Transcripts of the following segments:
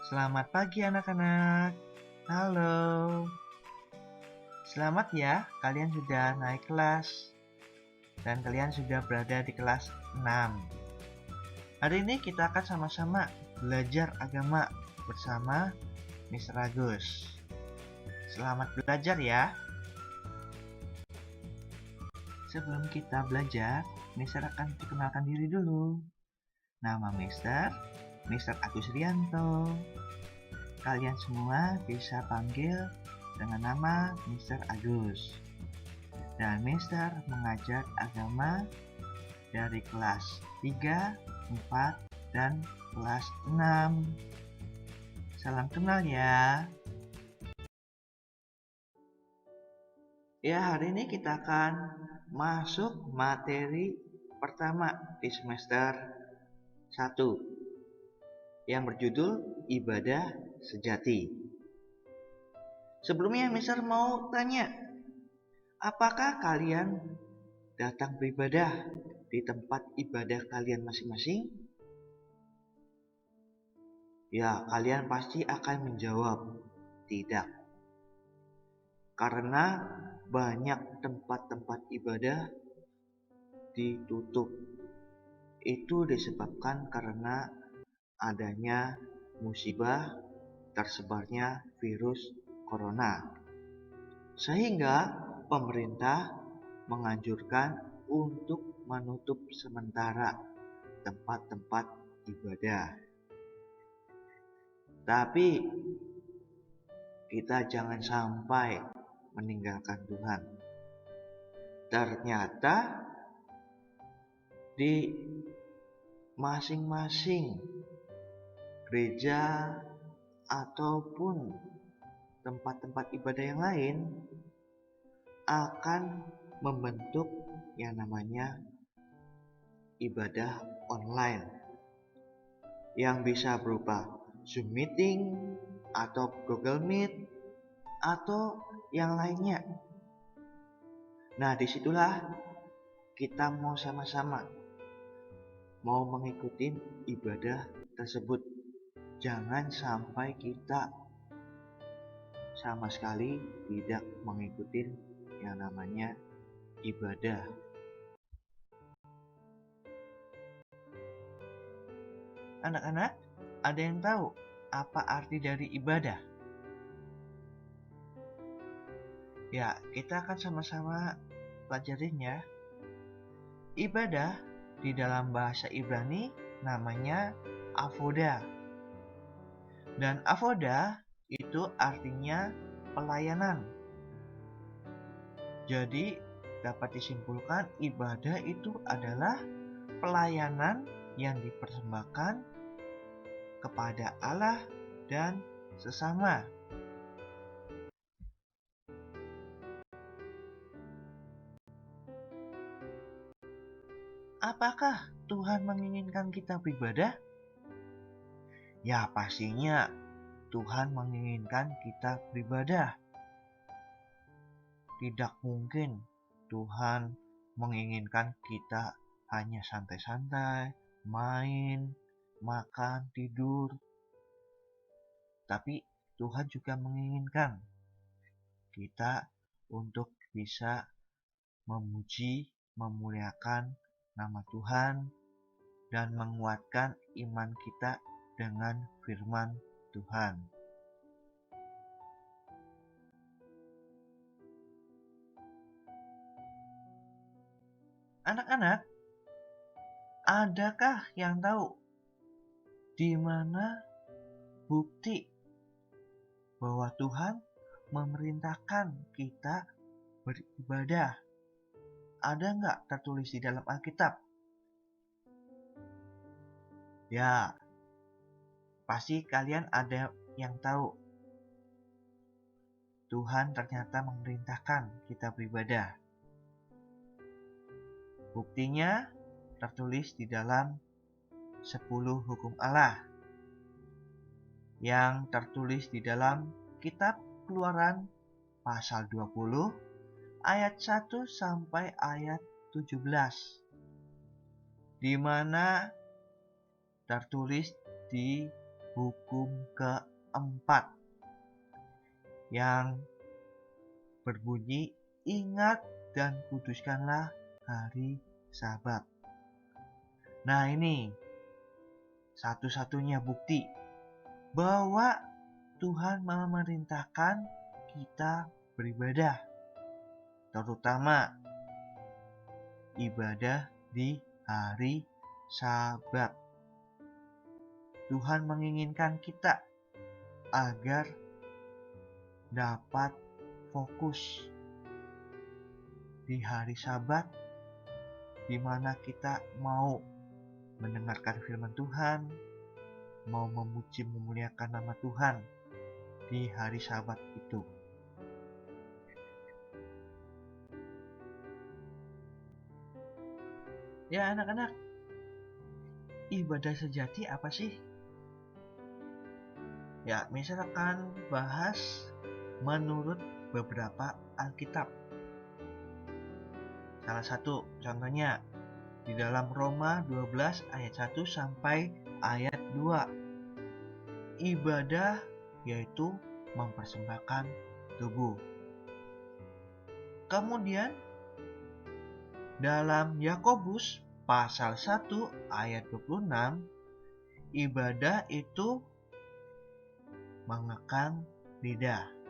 Selamat pagi anak-anak. Halo. Selamat ya, kalian sudah naik kelas. Dan kalian sudah berada di kelas 6. Hari ini kita akan sama-sama belajar agama bersama Mr. Agus. Selamat belajar ya. Sebelum kita belajar, Mr. akan perkenalkan diri dulu. Nama Mr. Agus Rianto. Kalian semua bisa panggil dengan nama Mr. Agus. Dan Mr. mengajar agama dari kelas 3, 4, dan kelas 6. Salam kenal ya. Ya, hari ini kita akan masuk materi pertama di semester 1 yang berjudul Ibadah Sejati. Sebelumnya Mr. mau tanya, apakah kalian datang beribadah di tempat ibadah kalian masing-masing? Ya, kalian pasti akan menjawab tidak. Karena banyak tempat-tempat ibadah ditutup. Itu disebabkan karena adanya musibah tersebarnya virus corona. Sehingga pemerintah menganjurkan untuk menutup sementara tempat-tempat ibadah. Tapi kita jangan sampai meninggalkan Tuhan. Ternyata di masing-masing gereja ataupun tempat-tempat ibadah yang lain akan membentuk yang namanya ibadah online yang bisa berupa Zoom meeting atau Google Meet atau yang lainnya. Nah, disitulah kita mau sama-sama mau mengikuti ibadah tersebut. Jangan sampai kita sama sekali tidak mengikuti yang namanya ibadah. Anak-anak, ada yang tahu apa arti dari ibadah? Ya, kita akan sama-sama pelajarin ya. Ibadah di dalam bahasa Ibrani namanya avoda. Dan avoda itu artinya pelayanan. Jadi dapat disimpulkan ibadah itu adalah pelayanan yang dipersembahkan kepada Allah dan sesama. Apakah Tuhan menginginkan kita beribadah? Ya, pastinya Tuhan menginginkan kita beribadah. Tidak mungkin Tuhan menginginkan kita hanya santai-santai, main, makan, tidur. Tapi Tuhan juga menginginkan kita untuk bisa memuji, memuliakan nama Tuhan, dan menguatkan iman kita dengan firman Tuhan. Anak-anak, adakah yang tahu di mana bukti bahwa Tuhan memerintahkan kita beribadah? Ada nggak tertulis di dalam Alkitab? Ya, pasti kalian ada yang tahu. Tuhan ternyata memerintahkan kita beribadah. Buktinya tertulis di dalam 10 hukum Allah yang tertulis di dalam kitab Keluaran pasal 20 ayat 1 sampai ayat 17, di mana tertulis di hukum keempat yang berbunyi, ingat dan kuduskanlah hari Sabat. Nah, ini satu-satunya bukti bahwa Tuhan memerintahkan kita beribadah, terutama ibadah di hari Sabat. Tuhan menginginkan kita agar dapat fokus di hari Sabat, di mana kita mau mendengarkan firman Tuhan, mau memuji memuliakan nama Tuhan di hari Sabat itu. Ya anak-anak, ibadah sejati apa sih? Ya, misalkan bahas menurut beberapa Alkitab. Salah satu contohnya di dalam Roma 12 ayat 1 sampai ayat 2. Ibadah yaitu mempersembahkan tubuh. Kemudian dalam Yakobus pasal 1 ayat 26, ibadah itu mengekang lidah.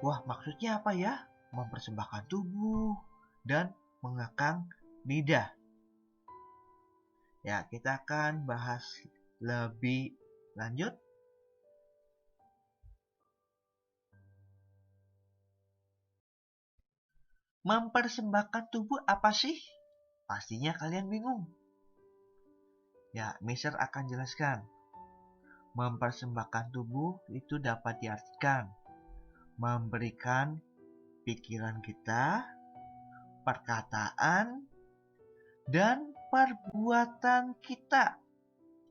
Wah, maksudnya apa ya? Mempersembahkan tubuh dan mengekang lidah. Ya, kita akan bahas lebih lanjut. Mempersembahkan tubuh apa sih? Pastinya kalian bingung. Ya, Mister akan jelaskan. Mempersembahkan tubuh itu dapat diartikan memberikan pikiran kita, perkataan, dan perbuatan kita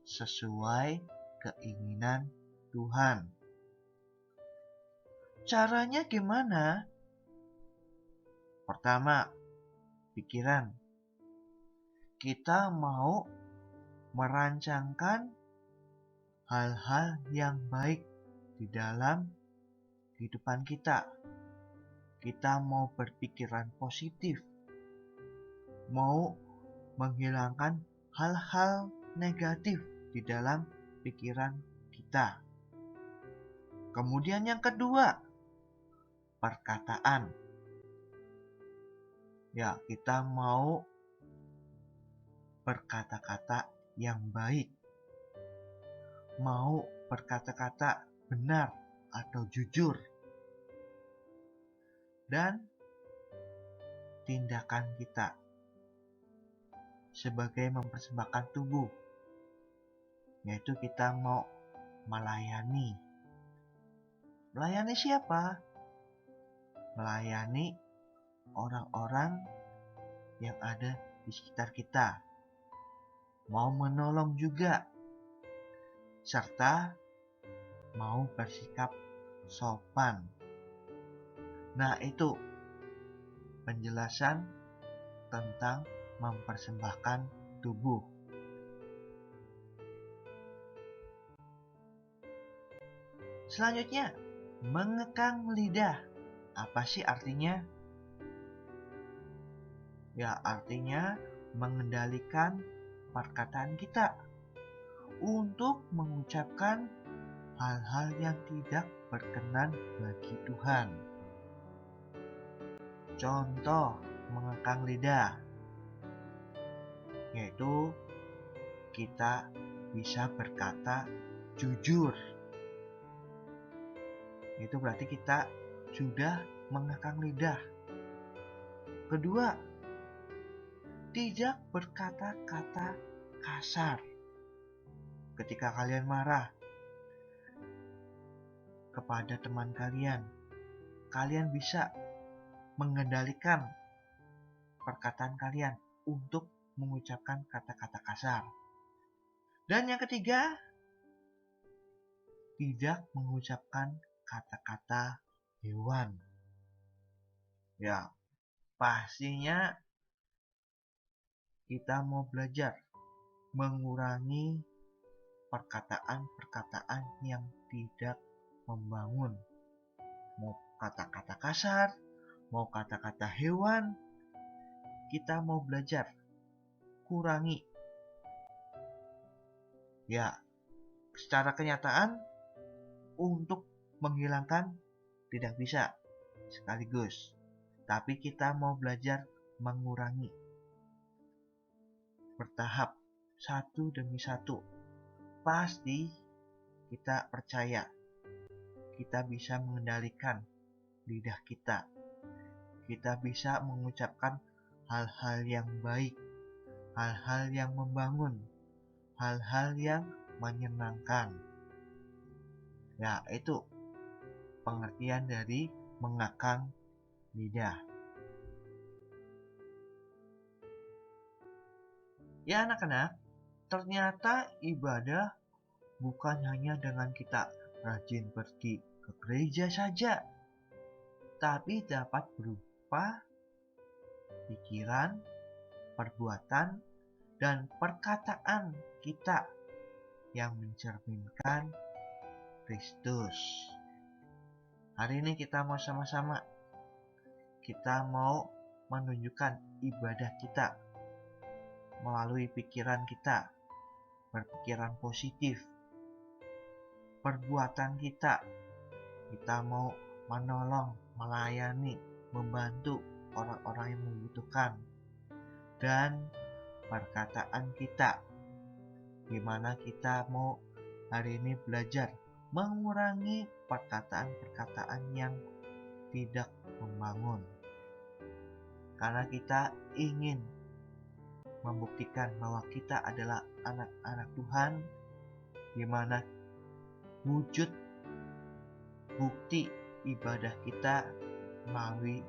sesuai keinginan Tuhan. Caranya gimana? Pertama, pikiran. Kita mau merancangkan hal-hal yang baik di dalam kehidupan kita. Kita mau berpikiran positif, mau menghilangkan hal-hal negatif di dalam pikiran kita. Kemudian yang kedua, perkataan. Ya, kita mau berkata-kata yang baik, mau berkata-kata benar atau jujur, dan tindakan kita sebagai mempersembahkan tubuh, yaitu kita mau melayani. Melayani siapa? Melayani orang-orang yang ada di sekitar kita. Mau menolong juga, serta mau bersikap sopan. Nah, itu penjelasan tentang mempersembahkan tubuh. Selanjutnya, mengekang lidah. Apa sih artinya? Ya, artinya mengendalikan perkataan kita untuk mengucapkan hal-hal yang tidak berkenan bagi Tuhan. Contoh mengekang lidah, yaitu kita bisa berkata jujur. Itu berarti kita sudah mengekang lidah. Kedua, tidak berkata-kata kasar. Ketika kalian marah kepada teman kalian, kalian bisa mengendalikan perkataan kalian untuk mengucapkan kata-kata kasar. Dan yang ketiga, tidak mengucapkan kata-kata hewan. Ya, pastinya kita mau belajar mengurangi perkataan-perkataan yang tidak membangun. Mau kata-kata kasar, mau kata-kata hewan, kita mau belajar kurangi. Ya, secara kenyataan untuk menghilangkan tidak bisa sekaligus, tapi kita mau belajar mengurangi bertahap, satu demi satu. Pasti kita percaya kita bisa mengendalikan lidah kita. Kita bisa mengucapkan hal-hal yang baik, hal-hal yang membangun, hal-hal yang menyenangkan. Ya, itu pengertian dari mengakang lidah. Ya anak-anak, ternyata ibadah bukan hanya dengan kita rajin pergi ke gereja saja, tapi dapat berupa pikiran, perbuatan, dan perkataan kita yang mencerminkan Kristus. Hari ini kita mau sama-sama, kita mau menunjukkan ibadah kita melalui pikiran kita, berpikiran positif, perbuatan kita mau menolong, melayani, membantu orang-orang yang membutuhkan, dan perkataan kita, di mana kita mau hari ini belajar mengurangi perkataan-perkataan yang tidak membangun, karena kita ingin membuktikan bahwa kita adalah anak-anak Tuhan, di mana wujud bukti ibadah kita melalui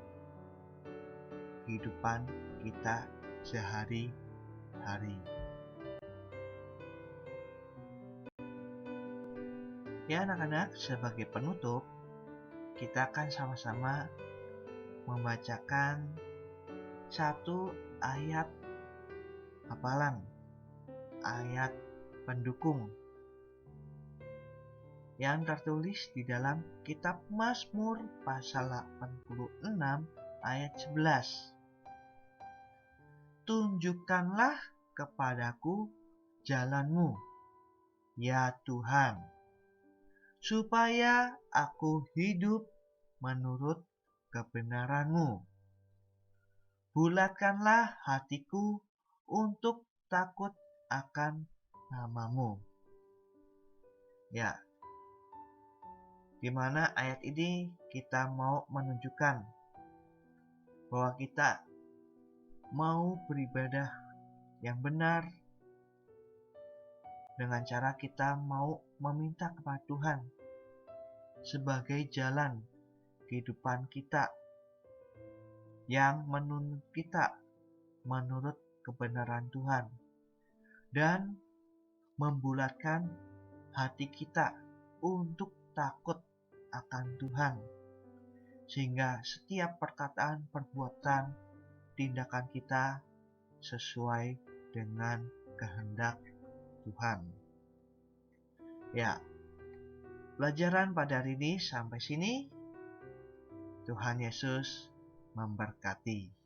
kehidupan kita sehari-hari. Ya anak-anak, sebagai penutup, kita akan sama-sama membacakan satu ayat hafalan, ayat pendukung yang tertulis di dalam kitab Mazmur pasal 86 ayat 11. Tunjukkanlah kepadaku jalanmu, ya Tuhan, supaya aku hidup menurut kebenaran-Mu. Bulatkanlah hatiku untuk takut akan nama-Mu. Ya, di mana ayat ini kita mau menunjukkan bahwa kita mau beribadah yang benar dengan cara kita mau meminta kepada Tuhan sebagai jalan kehidupan kita yang menuntun kita menurut kebenaran Tuhan, dan membulatkan hati kita untuk takut akan Tuhan, sehingga setiap perkataan, perbuatan, tindakan kita sesuai dengan kehendak Tuhan. Ya, pelajaran pada hari ini sampai sini. Tuhan Yesus memberkati.